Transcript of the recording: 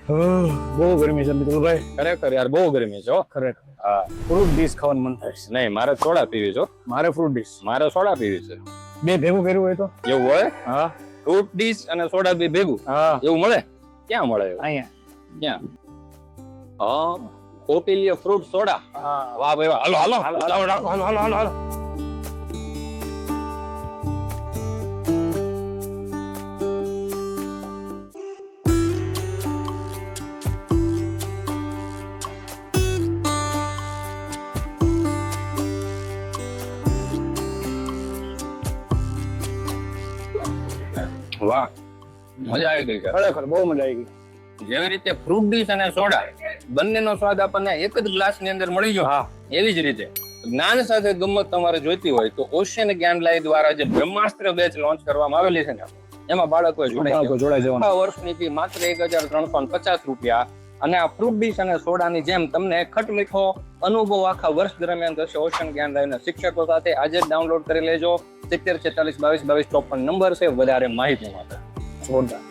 બહુ ગરમી છે મિત્રભાઈ, ખરેખર યાર બહુ ગરમી છે હો. ખરેખર હા ફ્રૂટ ડીશ ખાવાનું મન થાય છે. નહીં, મારે સોડા પીવી છે હો. મારે ફ્રૂટ ડીશ મારે સોડા પીવી છે. બે ભેગું કર્યું હોય તો. એવું હોય? હા ફ્રૂટ ડીશ અને સોડા બી ભેગું હા એવું મળે? ક્યાં મળે એવું? અહીંયા. ક્યાં? હા, કોપીલીય ફ્રૂટ સોડા. હા વાહ ભાઈ વાહ. હાલો હાલો હાલો હાલો હાલો હાલો હાલો હાલો. વાહ, મજા આવી ગઈ છે. ખરેખર બહુ મજા આવી ગઈ. જેવી રીતે ફ્રૂટ ડીશ અને સોડા બંનેનો સ્વાદ આપણને એક જ ગ્લાસ ની અંદર મળી ગયો, હા એવી જ રીતે જ્ઞાન સાથે ગમત તમારે જોઈતી હોય તો ઓશિયન જ્ઞાનલય દ્વારા જે બ્રહ્માસ્ત્ર બેચ લોન્ચ કરવામાં આવેલી છે ને, એમાં બાળકોએ જોડાઈ જવાનું. આ વર્ષની ફી માત્ર 1350 રૂપિયા. અને આ ફ્રૂટ ડીશ અને સોડાની જેમ તમને ખટ મીઠો અનુભવ આખા વર્ષ દરમિયાન થશે ઓશિયન જ્ઞાનલયના શિક્ષકો સાથે. આજે જ ડાઉનલોડ કરી લેજો. 70 46 22 22 54 નંબર છે વધારે માહિતી માટે. જોરદાર.